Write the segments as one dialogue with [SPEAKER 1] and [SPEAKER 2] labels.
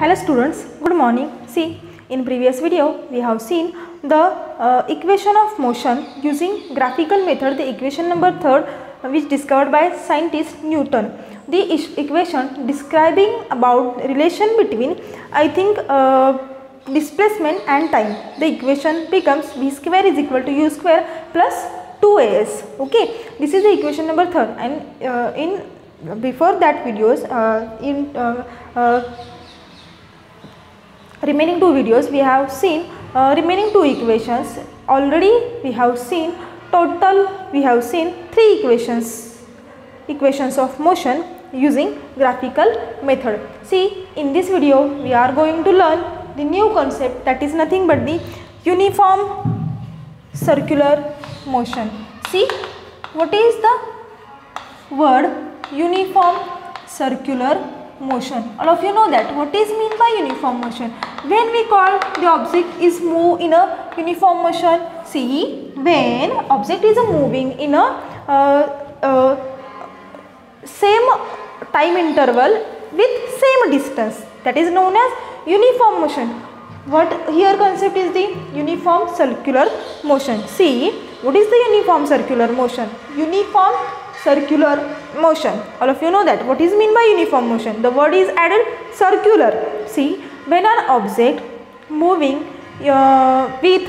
[SPEAKER 1] Hello students, good morning. See, in previous video we have seen the equation of motion using graphical method, the equation number 3 which discovered by scientist Newton. The equation describing about relation between displacement and time. The equation becomes v square is equal to u square plus 2as. Okay, this is the equation number 3 and before that videos remaining two videos we have seen remaining two equations. Already we have seen three equations of motion using graphical method. See, in this video we are going to learn the new concept, that is nothing but the uniform circular motion. See, what is the word uniform circular motion? All of you know that. What is mean by uniform motion? When we call the object is move in a uniform motion. See, when object is moving in a same time interval with same distance, that is known as uniform motion. What here concept is the uniform circular motion. See, what is the uniform circular motion? Uniform circular motion. All of you know that. What is mean by uniform motion? The word is added circular. See, when an object moving with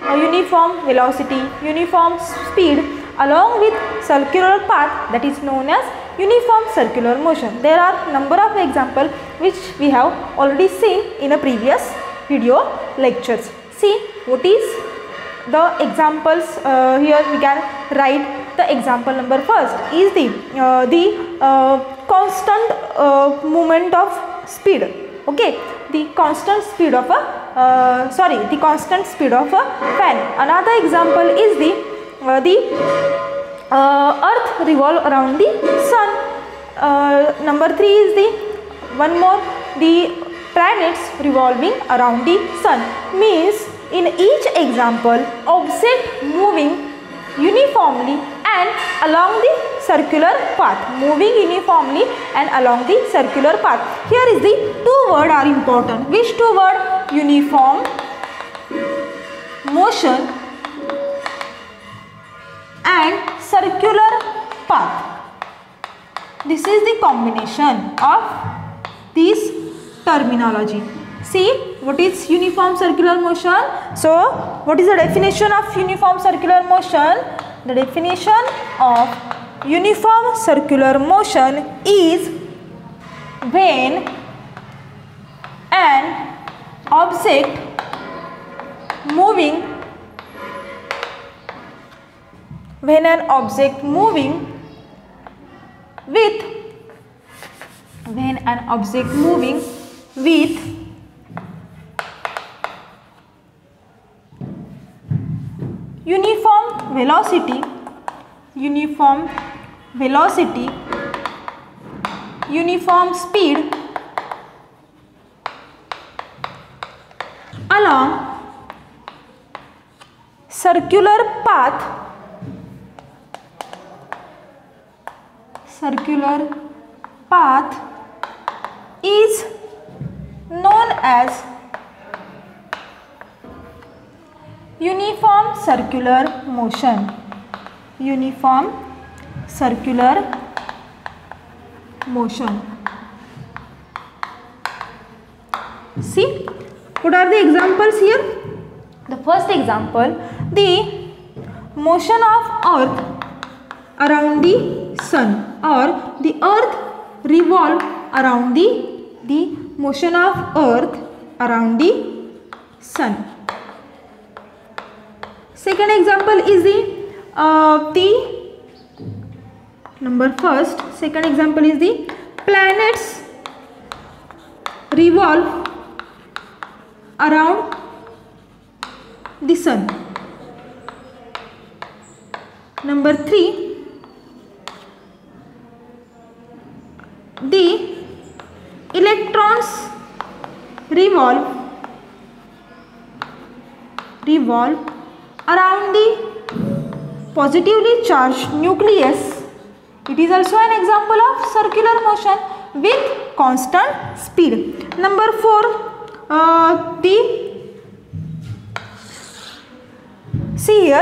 [SPEAKER 1] a uniform velocity, uniform speed along with circular path, that is known as uniform circular motion. There are number of examples which we have already seen in a previous video lectures. See, what is the examples? Here we can write the example number first is the constant movement of speed. Okay, the constant speed of a fan. Another example is the earth revolve around the sun. Number 3 is the planets revolving around the sun. Means in each example, object moving uniformly and along the circular path. Here is the two words are important. Which two words? Uniform motion and circular path. This is the combination of this terminology. See, what is uniform circular motion? So, what is the definition of uniform circular motion? The definition of uniform circular motion is when an object moving with uniform velocity, uniform speed along circular path is known as uniform circular motion. See, what are the examples here? The first example, the motion of earth around the sun, or the earth revolve around the motion of earth around the sun. Second example is second example is the planets revolve around the sun. Number 3, the electrons revolve around the positively charged nucleus. It is also an example of circular motion. with constant speed. Number 4, see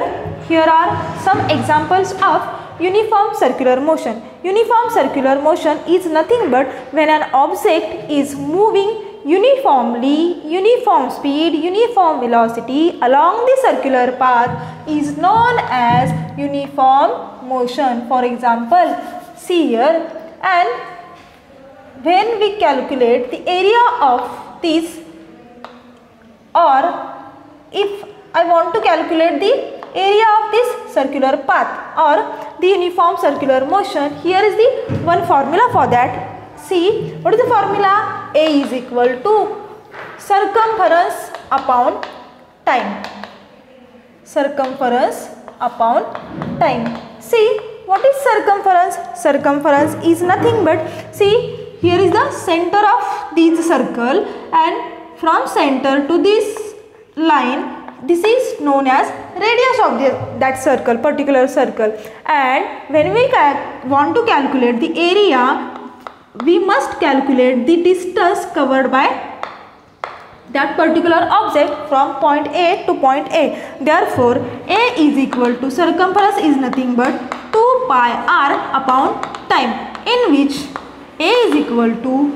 [SPEAKER 1] here are some examples of uniform circular motion. Uniform circular motion is nothing but when an object is moving uniformly, uniform speed, uniform velocity along the circular path is known as uniform motion. For example, see here, and when we calculate the area of this, or if I want to calculate the area of this circular path or the uniform circular motion, here is the one formula for that. See, what is the formula? A is equal to circumference upon time. Circumference upon time. See, what is circumference? Circumference is nothing but, see, here is the center of this circle, and from center to this line, this is known as radius of that circle, particular circle. And when we want to calculate the area, we must calculate the distance covered by that particular object from point A to point A. Therefore, A is equal to, circumference is nothing but 2 pi r upon time, in which A is equal to,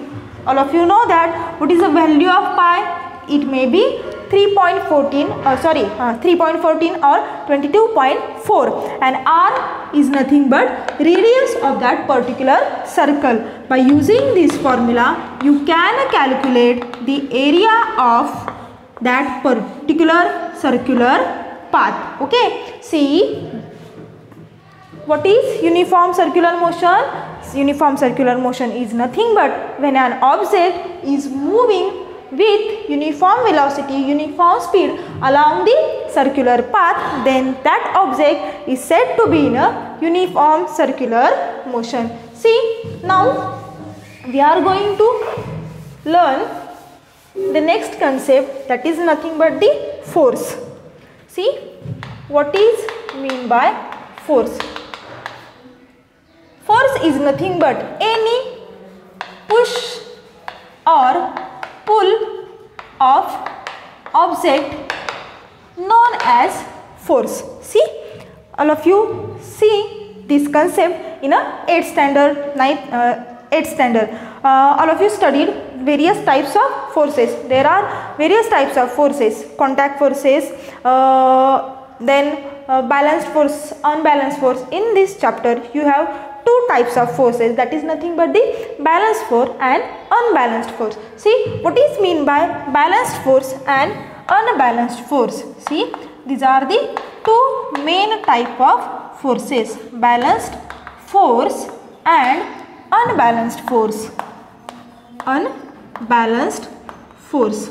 [SPEAKER 1] all of you know that what is the value of pi? It may be 3.14 or 22.4, and r is nothing but radius of that particular circle. By using this formula, you can calculate the area of that particular circular path. Okay, see, what is uniform circular motion? Uniform circular motion is nothing but when an object is moving with uniform velocity, uniform speed along the circular path, then that object is said to be in a uniform circular motion. See, now we are going to learn the next concept, that is nothing but the force. See, what is mean by force? Force is nothing but any push or pull of object known as force. See, all of you see this concept in a 8th standard, 8th standard. All of you studied various types of forces. There are various types of forces: contact forces, then balanced force, unbalanced force. In this chapter, you have two types of forces, that is nothing but the balanced force and unbalanced force. See, what is mean by balanced force and unbalanced force? See, these are the two main type of forces: balanced force and unbalanced force. Unbalanced force.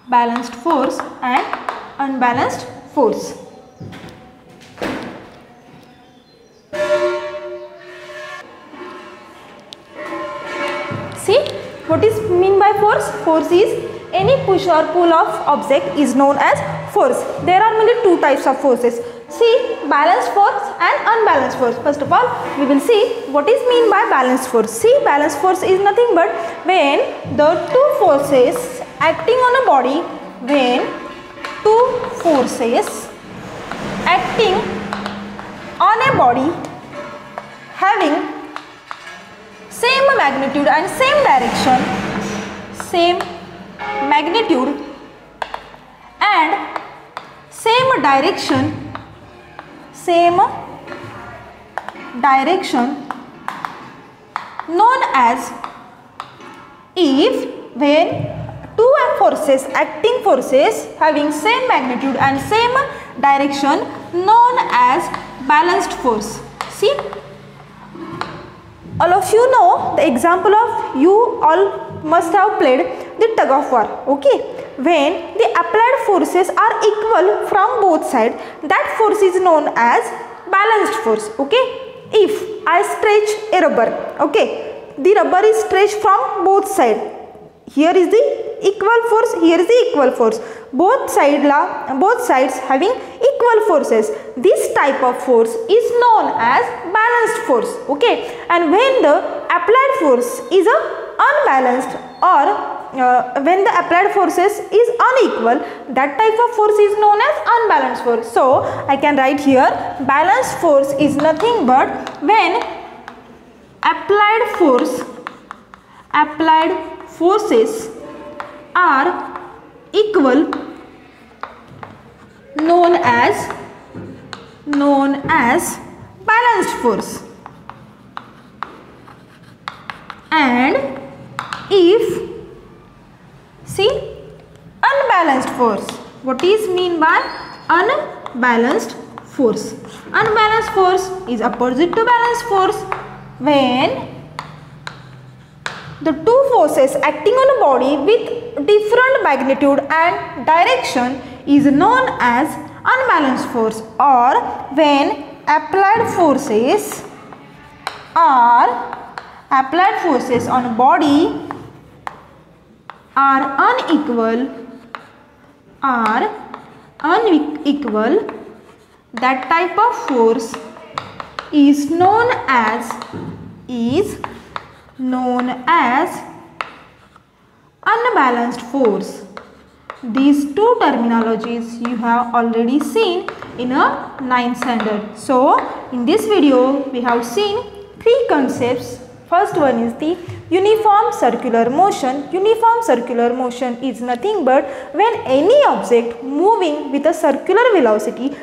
[SPEAKER 1] Balanced force and unbalanced force. See, what is mean by force? Force is any push or pull of object is known as force. There are mainly two types of forces. See, balanced force and unbalanced force. First of all, we will see what is mean by balanced force. See, balanced force is nothing but when the two forces acting on a body, when two forces acting on a body having same magnitude and same direction, same magnitude and same direction known as, if when two forces, acting forces having same magnitude and same direction known as balanced force. See, all of you know the example of, you all must have played the tug of war. Okay, when the applied forces are equal from both sides, that force is known as balanced force. Okay, if I stretch a rubber, okay, the rubber is stretched from both sides. Here is the equal force, here is the equal force. Both sides having equal forces. This type of force is known as balanced force. Okay, and when the applied force is unbalanced, or when the applied forces is unequal, that type of force is known as unbalanced force. So I can write here, balanced force is nothing but when applied forces are equal, known as balanced force. And if, see, unbalanced force, what is mean by unbalanced force? Unbalanced force is opposite to balanced force. When the two forces acting on a body with different magnitude and direction is known as unbalanced force, or when applied forces on a body are unequal, that type of force is known as unbalanced force. These two terminologies you have already seen in a 9th standard. So in this video we have seen three concepts. First one is the uniform circular motion. Uniform circular motion is nothing but when any object moving with a circular velocity,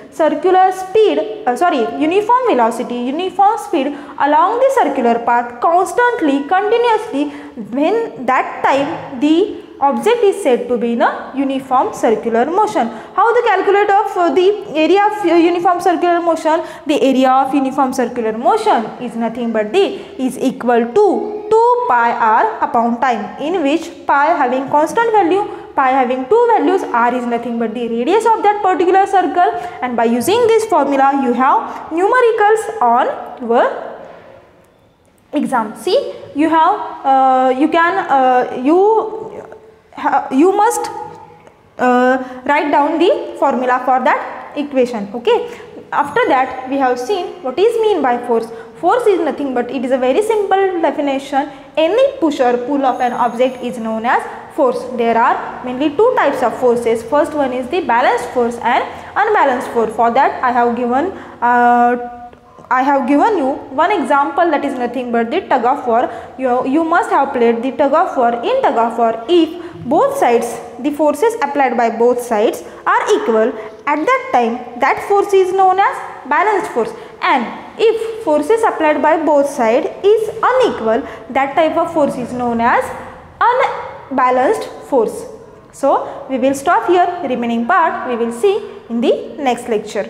[SPEAKER 1] uniform velocity, uniform speed along the circular path constantly, continuously, when that time the object is said to be in a uniform circular motion. How the calculate of the area of uniform circular motion? The area of uniform circular motion is nothing but is equal to 2 pi r upon time, in which pi having constant value, pi having two values, r is nothing but the radius of that particular circle, and by using this formula you have numericals on your exam. See, you must write down the formula for that equation. Okay, after that we have seen what is mean by force. Force is nothing but, it is a very simple definition, any push or pull of an object is known as force. There are mainly two types of forces. First one is the balanced force and unbalanced force. For that I have given you one example, that is nothing but the tug of war. You must have played the tug of war. In tug of war, if both sides, the forces applied by both sides are equal, at that time that force is known as balanced force, and if forces applied by both sides is unequal, that type of force is known as unbalanced force. So we will stop here. Remaining part we will see in the next lecture.